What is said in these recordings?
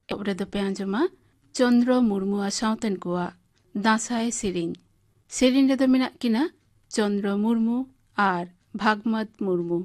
ᱮᱵᱨᱮᱫᱚ ᱯᱮ ᱟᱸᱡᱚᱢᱟ ᱪᱚᱱᱫᱨᱚ ᱢᱩᱨᱢᱩᱣᱟᱜ ᱥᱟᱶᱛᱮᱱ ᱠᱚᱣᱟᱜ ᱫᱟᱸᱥᱟᱭ ᱥᱮᱨᱮᱧ᱾ ᱥᱮᱨᱮᱧ ᱨᱮᱫᱚ ᱢᱮᱱᱟᱜ ᱠᱤᱱᱟ ᱪᱚᱱᱫᱨᱚ ᱢᱩᱨᱢᱩ ᱟᱨ ᱵᱷᱟᱜᱽᱢᱚᱛ ᱢᱩᱨᱢᱩ᱾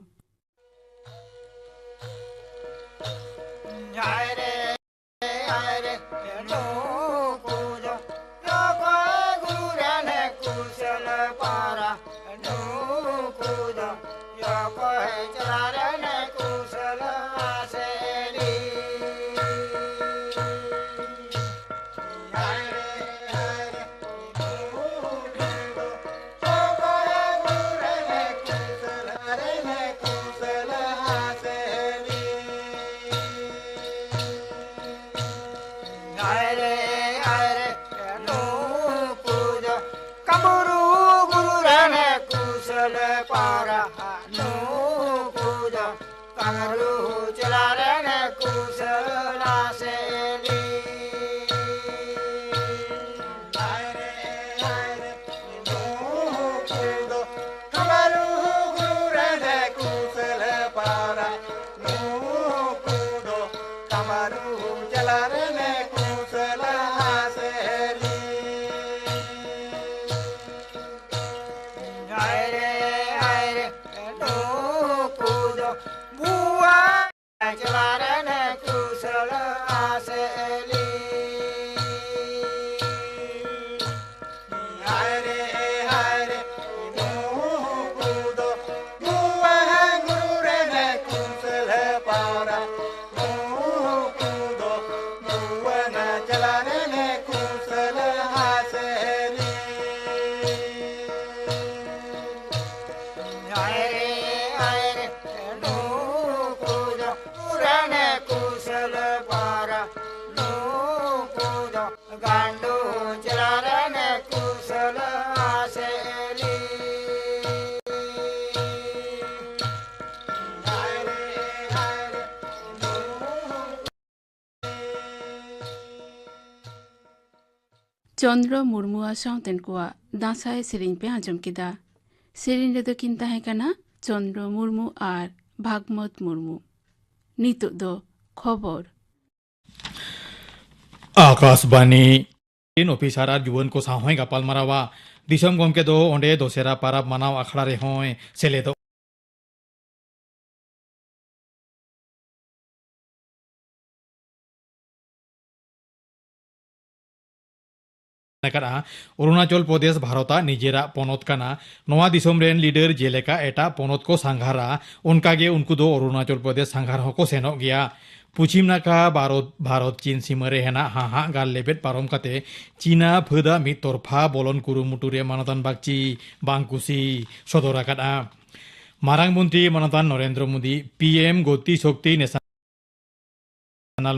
चंद्र मुर्मुआ सावतेन कोआ दांसाय सेरेñ पे आंजम केदा। सेरेñ रेदो किन ताहे कना चंद्र मुर्मू आर भागमत मुर्मू। नितो दो खबर। आकाशवाणी इन ऑफिसर आर जुवन को साहोय गापाल मारावा दिसम गमके दो ओंडे दोसेरा पाराब मानाव आखड़ा रे होय सेलेदो अरुणाचल प्रदेश भारत निजेरा पनत काना नवा दिसम रेन लीडर जेलेका एटा पनत को सांघारा उनकागे उनको दो अरुणाचल प्रदेश सांघार होको सेनो गया। पश्चिम नाका भारत चीन सीमारे हेना हाहा गाल लेबेट पारम काते चीना फदा मिद तरफा बलन कुरुमुटुरे मानतान बागची बांकुसी सदरा कादा। मारांग मंत्री मानतान Narendra Modi PM Gati Shakti national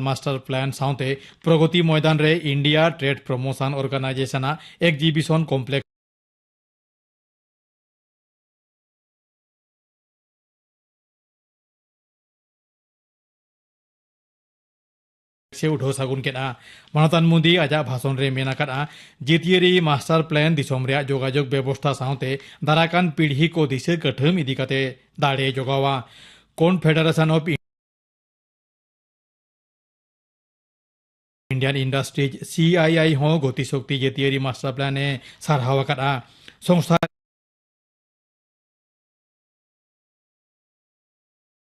master plan साउते प्रगति मैदान रे India trade promotion organisation exhibition complex से उठो सागुन केना। मानतान मोदी आजा भाषण रे मेना कादा जेतियरी मास्टर प्लान दिसम रे जोगाजोग व्यवस्था साउते दाराकान पीढ़ी को दिशे कठम इदी काते दाड़े जोगावा। Confederation of Indian industries CII हो गति शक्ति जेतियरी मास्टर प्लान सारहावा कादा। संस्था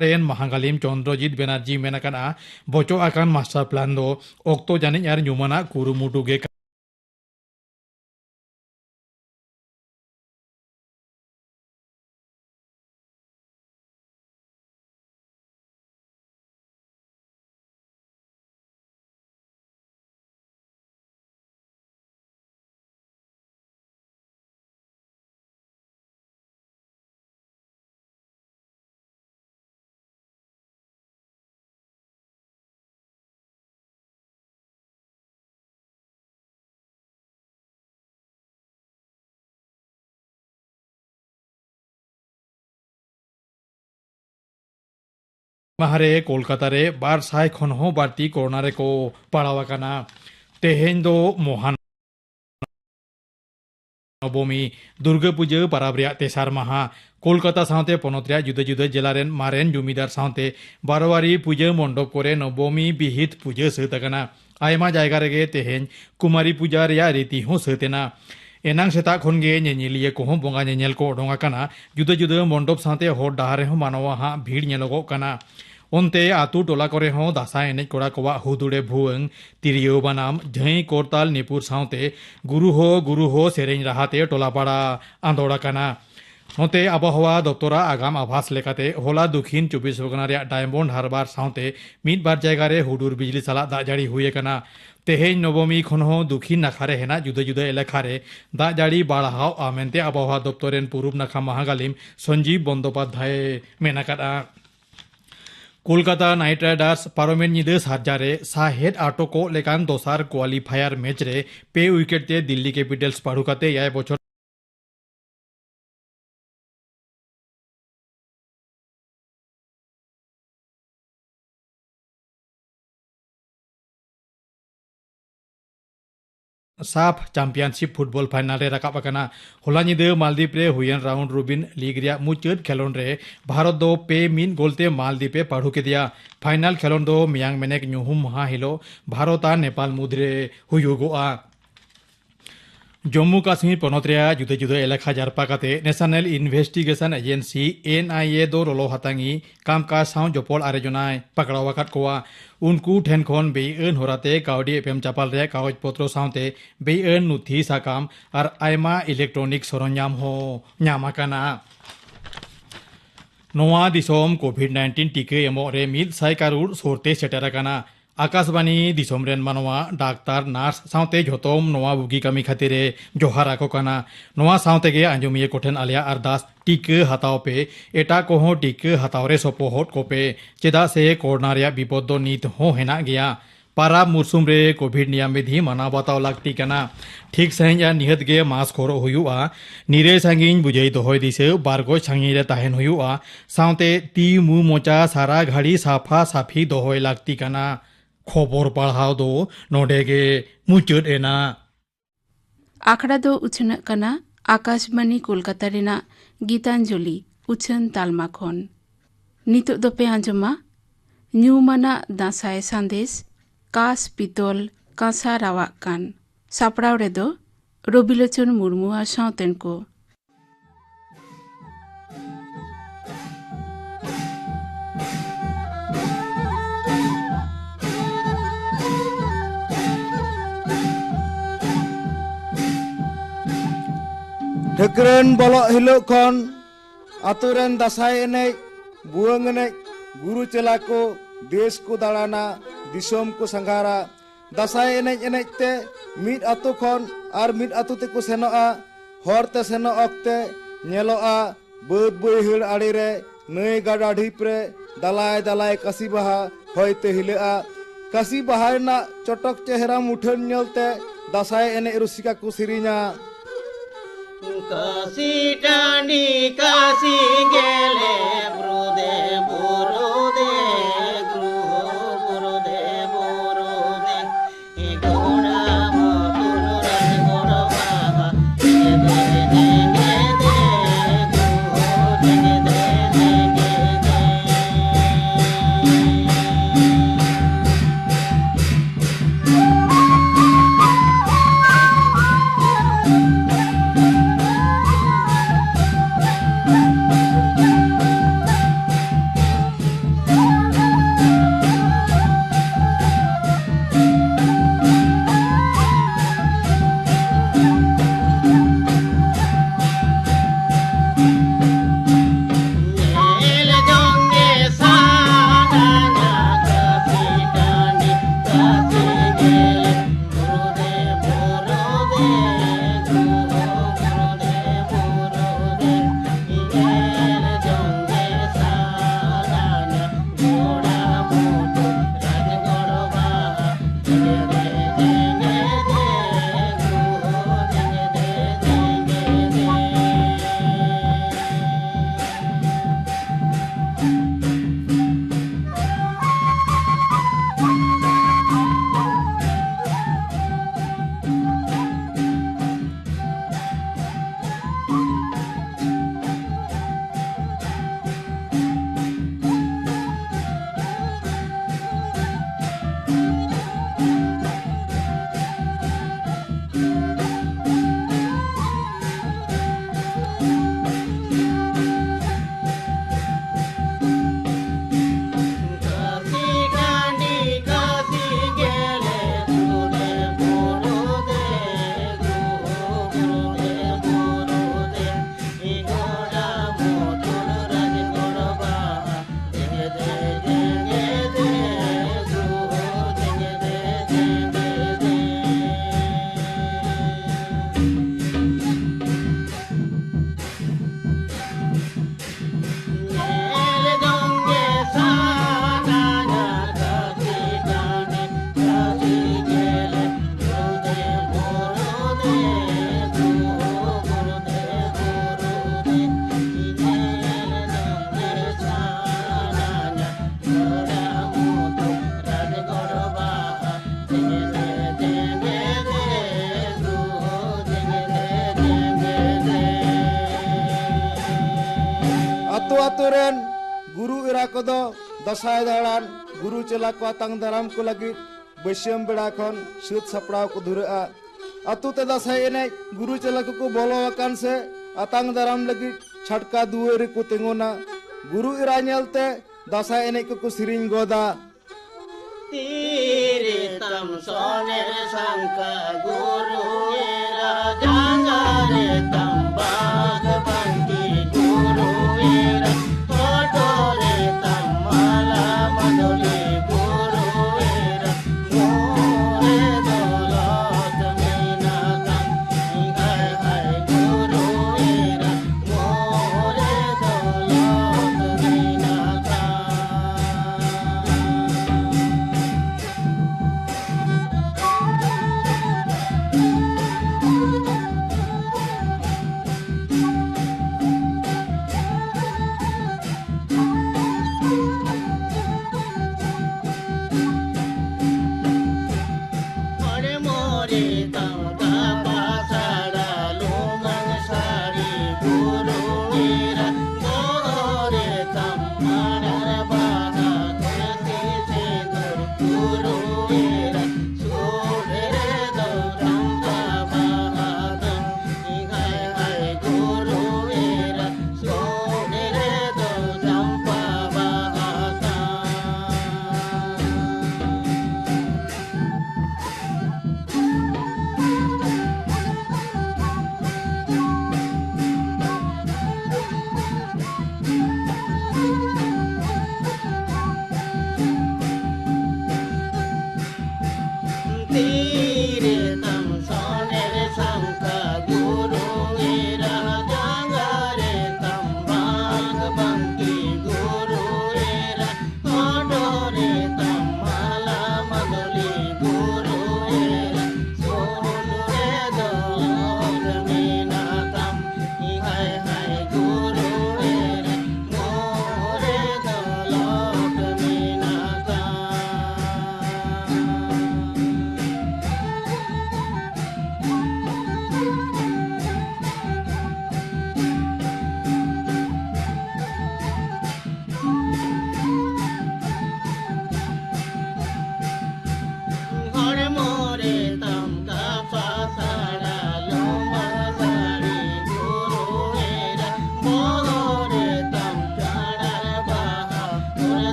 रेन महागालिम चंद्रजीत बेनार्जी मेनाकाना बचो आकान मास्टर प्लान दो ओक्तो जानिज आर न्यूमाना कुरुमुटु गे माहारे कोलकाता रे बार साय खन हो बारती कोरोना रे को पड़ावा काना। तेहेन दो मोहन नवमी दुर्गा पूजा परब रे तेसार माहा कोलकाता साउते पोनत रे जुदा जुदा जिला रेन मारेन जुमीदार साउते बारोवारी पूजा मंडप करे नवमी बिहित पूजा सतकना आयमा जायगा रेगे तेहेन कुमारी पूजा रे रीति हो सतेना एनांग सेता खनगे नेनिलिया को बोंगा नेनेल को ओडोंगा कना जुदा जुदा मंडप साउते हर डाहारे हो मानवा हा भीड़ नेलोगो कना ओनते आतु टोला करे हो दासा एने कोड़ा कोवा हुदुड़े भुवंग तिरियो बनाम झई कोरताल निपुर साउते गुरु हो सेरेंग राहाते टोलापाड़ा आंदोड़ा कना नोते आबहावा दप्तरा आगाम आभास लेकाते होला दक्षिण 24 परगना रे डायमंड हारबार साउते मिद बार जायगा रे हुडुर बिजली साला दा जाड़ी हुए कना तेहें नवमी खन हो दक्षिण नाखारे हेना जुदा जुदा एलाका रे दा जाड़ी बाड़हाव आमेनते आबहावा दप्तरेन पूर्व नाखा महागालिम संजीव बंदोपाध्याय मेनाकादा कोलकाता नाइट राइडर्स पारोमेन निदे सारजारे साहेद आटोको लेकान दोसार क्वालिफायर मैच रे पे विकेट ते दिल्ली कैपिटल्स पाड़ुकाते याय बछर साफ चैंपियनशिप फुटबॉल फाइनल रे राकाब आकाना होला निदे मालदीप रे हुयन राउंड रोबिन लीग रे मुचाद खेलोन रे भारत दो पे मिन गोलते मालदीपे पाढ़ू के दिया फाइनल खेलोन दो मियांग मेनेक ᱧᱩᱦᱩᱢ महा हिलो भारत और नेपाल मुद्रे हुयुगोआ जम्मू काश्मीर पनत रे जुदा जुदा एलाका जारपा काते नेशनल इन्वेस्टिगेशन एजेंसी NIA दो रोलो हातांगी कामकाज साव जपल आरेजनाय पकड़ाव आकाद कोआ उनको ठेन खन बेअन होराते काउडी एफएम चापाल रे कागज पत्र सावते बेअन नुथि साकाम और आयमा इलेक्ट्रॉनिक सरंजाम हो ᱧᱟᱢᱟᱠᱟᱱᱟ नोआ दिसोम कोविड-19 टीके एमो रे 100 करोड़ सोरते सेटराकाना आकाशवाणी दिसोम रेन मानवा डाक्तार नार्स सावते झोतोम नोआ बुगी कमी खातिरे जोहारा को काना नोआ सावते गे आंजुमिये कोठेन आलिया अरदास टीके हताव पे एटा कोहो टीके हताव रे सपोहट को पे चेदा से कोरोना रे विपद दो नीत हो हेना गया पारा मुरसुम रे कोविड नियम विधि माना बताव लागती कना ठीक सही या निहत गे मास्क होरो हुयुआ निरे सांगिन बुझाई दोहय दिसे बारगो सांगी रे ताहेन हुयुआ सावते ती मु मोचा सारा घड़ी साफा साफी दोहय लागती कना खबर पढ़ाव दो नोडेगे मुचुद एना आखड़ा दो उछन कना आकाशवाणी कोलकाता रेना गीतांजलि उछन तालमा खन नितो दो पे आंजमा ᱧᱩᱢᱟᱱᱟ ᱫᱟᱸᱥᱟᱭ ᱥᱟᱸᱫᱮᱥ कास पितल कांसा रावाग कान सापड़ाव रेदो रबिलोचन मुर्मू आ सावतेन को ढेकरेन बलो हिलो खन आतुरेन दासाय एने बुवंग एने गुरु चेला को देश को दाड़ाना दिसोम को संघारा दासाय एने एने ते मिद आतु खन आर मिद आतु ते को सेनोआ हरते सेनो अक्ते नेलोआ बद बयहड़ आड़ी रे नई गाडा ढीप रे दलाय दलाय काशी बाहा होयते हिलेआ काशी बाहा ना चटक चेहरा मुठन नेलते दासाय एने रुसिका को सिरिना काशी टांडी काशी गेले ब्रुदे बुरुदे बुरुदे बुरुदे ए गोड़ा मोतुर रन गोड़ा बाबा दे दे दे आतुरेन गुरु इरा को दो दसाई दाड़ान गुरु चला को आतंग दाराम को लगी बैश्यम बेड़ा खन सुत सपड़ाव को धुरेआ अतु ते दसाई एने गुरु चला को बोलो आकान से आतंग दाराम लगी छटका दुआरे को तेंगोना गुरु इरा नेलते दसाई एने को सिरिंग गोदा तीरे तम सोनेर शंका गुरु एरा जांगारे तम बाग बंकी गुरु एरा फोटोरे तम माला मधुली गुरु एरा मोरे दौलत मीना तम हाय हाय गुरु एरा मोरे दौलत मीना तम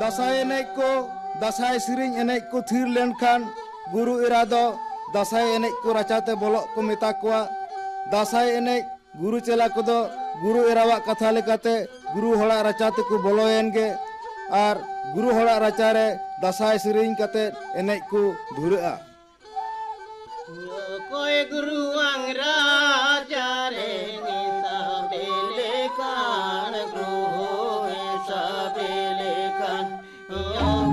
दसाई एने को दसाई सिरिंग एने को थीर लेनखान गुरु इरादो दसाई एने को रचाते बोलो को मेता कोआ दसाई एने गुरु चला को दो गुरु इरावा कथा लेकाते गुरु होड़ा रचाते को बोलोएनगे आर गुरु होड़ा रचारे दसाई सिरिंग कते एने को धुरेआ कोई गुरु अंगरा चारे निता बेले कान गुरु ऐसा बेले कान यो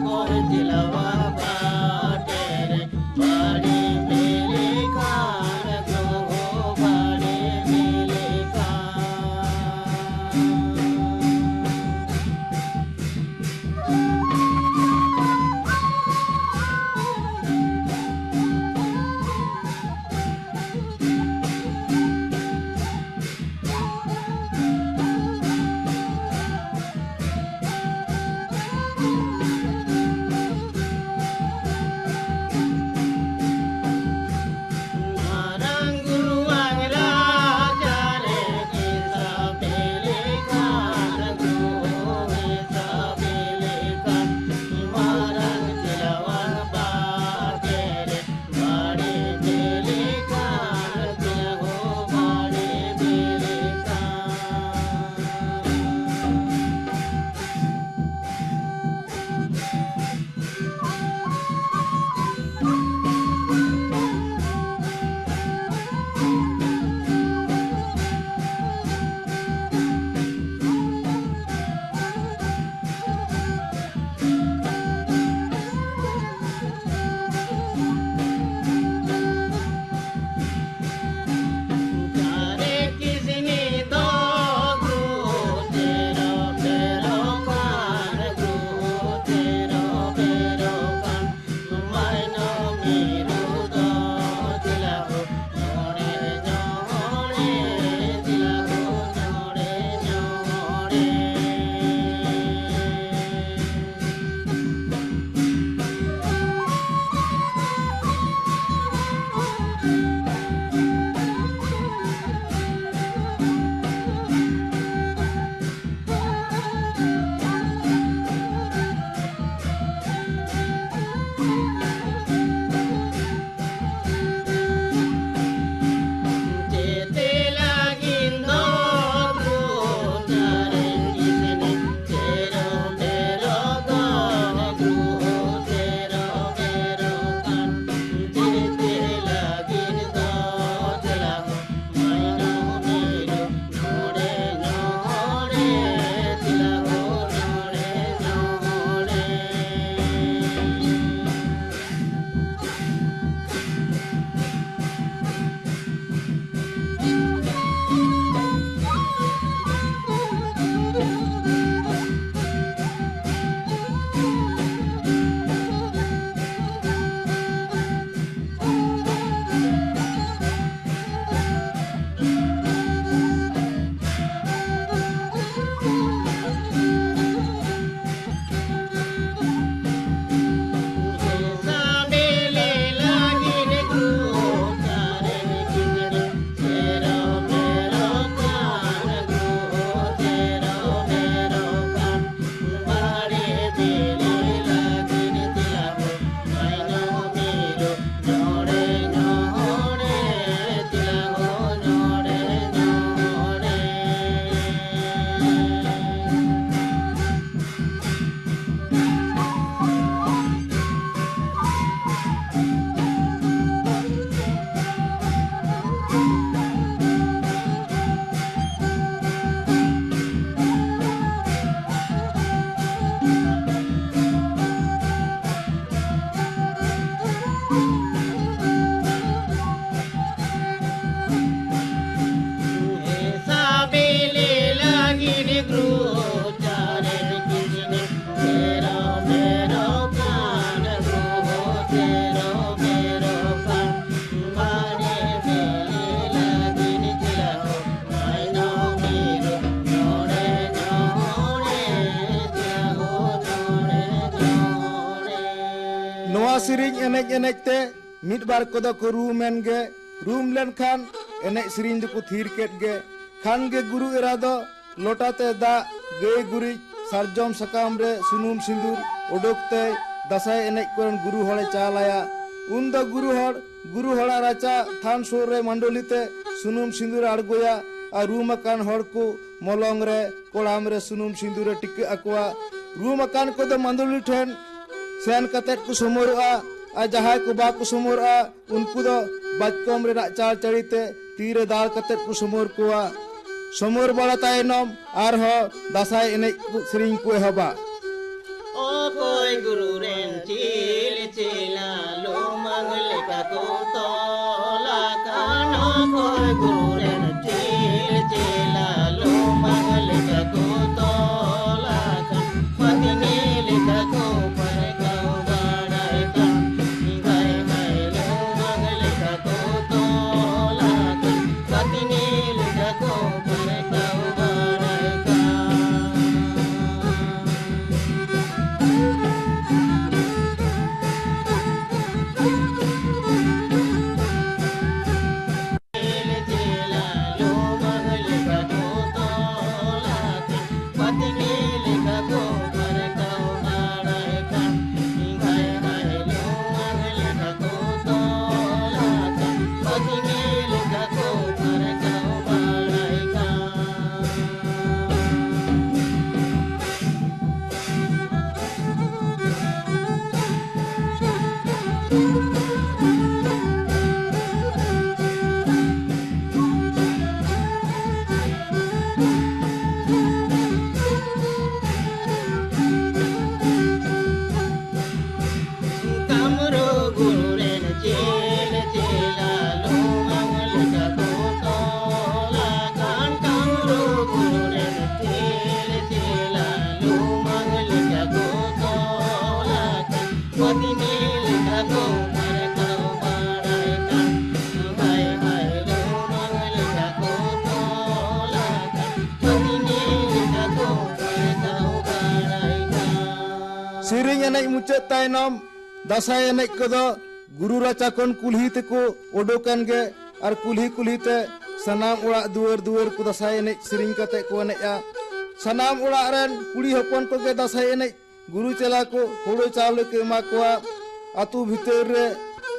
कोई दिलवा बाटे रे बड़ी बेले कान गुरु बड़ी बेले कान सिरिंग एनेज एनेज ते मिट बार को दो को रूमेन गे रूम लेन खान एनेज सिरिंग दो को थीर केट गे खान गे गुरु इरादो लोटाते दा गे गुरी सारजम सकाम रे सुनुम सिंदूर ओडोकते दसाई एनेज कोन गुरु होड़े चालाया उन दो गुरु होड़ा राचा थान सोर रे मंडोलीते सुनुम सिंदूर अड़गोया और रूम अकान होड़ को मोलोंग रे कोड़ाम रे सुनुम सिंदूर टिके अकवा रूम अकान को दो मंडोली ठेन सेन कतेट को समोरआ आ जहाय को बा को समोरआ उनको दो बाजकम रे चाल चढ़ीते तीरे दाल कतेट को समोर कोआ समोर बड़ा तायनम आर हो दसाई एनेज सिरिंग को हबा ओ कोई गुरु रेन चिल चिला लो मंगले का को तोला कानो कोई गुरु रेन चिल चिला लो मंगले का को तोला कान पतिनी लिखा को पर गाँव बाड़ाई कान गाय गाय लो मंगले का को तोला कान पतिनी लिखा को पर गाँव बाड़ाई कान Go Sering enek mucet tainom dasai enek kodo guru raca kon kulhi teko odokan ge ar kulhi te sanam urak duar ku dasai enek sering kate ko enek ya sanam urak ren kuli hopon ko ge dasai enek guru cela ko horo chawle ke ema koa atu bhitor re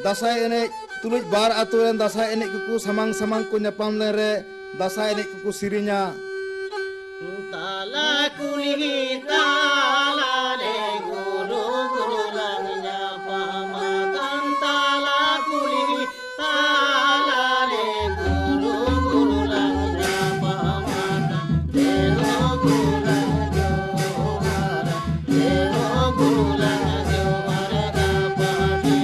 dasai enek tulut bar atu ren dasai enek ku samang ko nyapam le re dasai enek ku sirinya tala kulhi tala le guru lang nyapa makan tala kulhi tala le guru lang nyapa makan deno guru lang johara deno guru lang johara kapati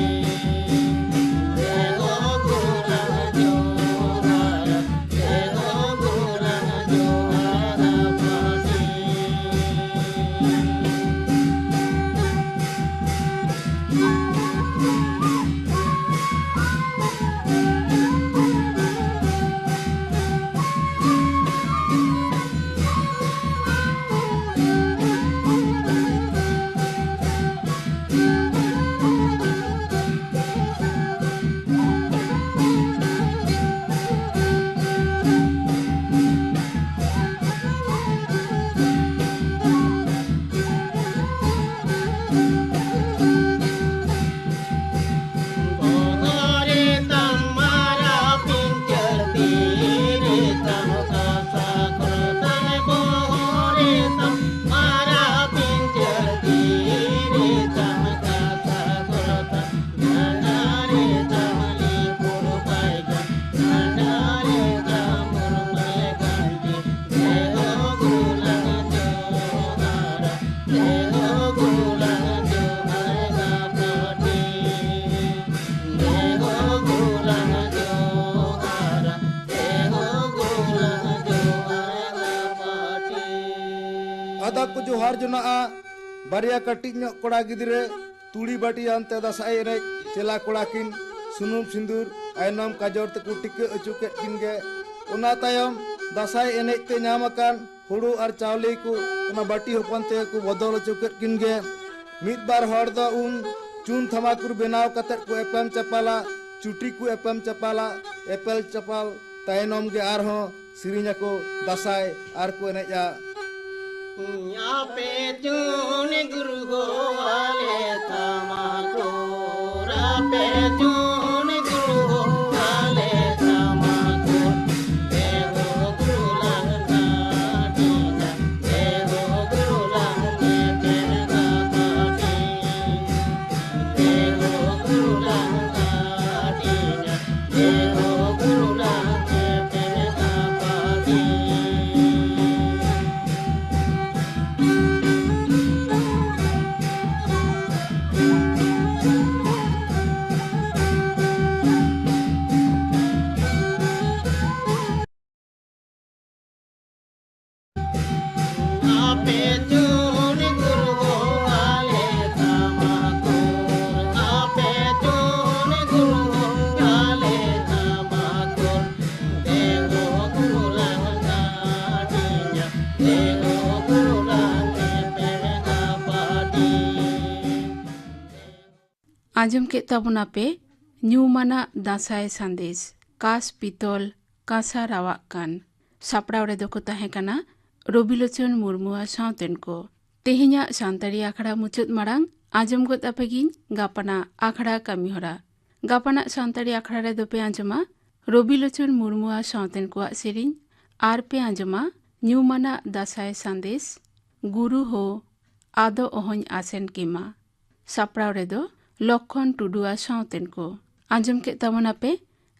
deno guru lang johara deno guru lang johara kapati Ada ku johar jonaa baria katik nyok koda gidire tuli bati ante dasai enek cela kodakin sunum sindur ainom kajor teku tike acuket kinge ona tayom dasai enek te nyamakan huru ar chawle ku ona bati hopon te ku bodol acuket kinge mid bar hor do chun thamakur benaw katet ku epem chapala chuti ku epem chapala epel chapal tainom ge arho sirinya ko dasai ar ku enek ya Ape chun guru gowale tamako ape chun guru gowale tamako deho guru lang dina deho guru lang ten kapati deho guru lang dina deho guru lang ten kapati ape chun guru gowale tamako ape chun guru gowale tamako deho guru lang dina deho guru lang ten kapati आजम के तबना पे ᱧᱩᱢᱟᱱᱟᱜ ᱫᱟᱸᱥᱟᱭ ᱥᱟᱸᱫᱮᱥ ᱠᱟᱥ ᱯᱤᱛᱚᱞ ᱠᱟᱸᱥᱟ ᱨᱟᱣᱟᱜ ᱠᱟᱱ ᱥᱟᱯᱲᱟᱣ ᱨᱮᱫᱚ ᱠᱚ ᱛᱟᱦᱮᱸ ᱠᱟᱱᱟ ᱨᱚᱵᱤᱞᱳᱪᱚᱱ ᱢᱩᱨᱢᱩᱣᱟᱜ ᱥᱟᱶᱛᱮᱱ ᱠᱚ ᱛᱮᱦᱮᱧᱟᱜ ᱥᱟᱱᱛᱟᱲᱤ ᱟᱠᱷᱲᱟ ᱢᱩᱪᱟᱹᱫ ᱢᱟᱲᱟᱝ ᱟᱸᱡᱚᱢ ᱜᱚᱫ ᱟᱯᱮᱜᱤᱧ ᱜᱟᱯᱟᱱᱟᱜ ᱟᱠᱷᱲᱟ ᱠᱟᱹᱢᱤᱦᱚᱨᱟ ᱜᱟᱯᱟᱱᱟᱜ ᱥᱟᱱᱛᱟᱲᱤ ᱟᱠᱷᱲᱟ ᱨᱮᱫᱚ ᱯᱮ ᱟᱸᱡᱚᱢᱟ ᱨᱚᱵᱤᱞᱳᱪᱚᱱ ᱢᱩᱨᱢᱩᱣᱟᱜ ᱥᱟᱶᱛᱮᱱ ᱠᱚᱣᱟᱜ ᱥᱮᱨᱮᱧ ᱟᱨ ᱯᱮ ᱟᱸᱡᱚᱢᱟ ᱧᱩᱢᱟᱱᱟᱜ ᱫᱟᱸᱥᱟᱭ ᱥᱟᱸᱫᱮᱥ ᱜᱩᱨᱩ ᱦᱳ ᱟᱫᱚ ᱚᱦᱚᱧ ᱟᱥᱮᱱ ᱠᱮᱢᱟ ᱥᱟᱯᱲᱟᱣ ᱨᱮᱫᱚ ᱞᱚᱠᱷᱚᱱ ᱴᱩᱰᱩᱣᱟᱜ ᱥᱟᱶᱛᱮᱱ ᱠᱚ ᱟᱸᱡᱚᱢ ᱠᱮᱫ ᱛᱟᱵᱚᱱᱟᱯᱮ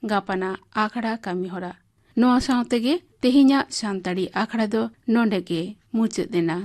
ᱜᱟᱯᱟᱱᱟᱜ ᱟᱠᱷᱲᱟ ᱠᱟᱹᱢᱤᱦᱚᱨᱟ ᱱᱚᱣᱟ ᱥᱟᱶᱛᱮᱜᱮ ᱛᱮᱦᱮᱧᱟᱜ ᱥᱟᱱᱛᱟᱲᱤ ᱟᱠᱷᱲᱟ ᱫᱚ ᱱᱚᱰᱮ ᱜᱮ ᱢᱩᱪᱟᱹᱫ ᱮᱱᱟ।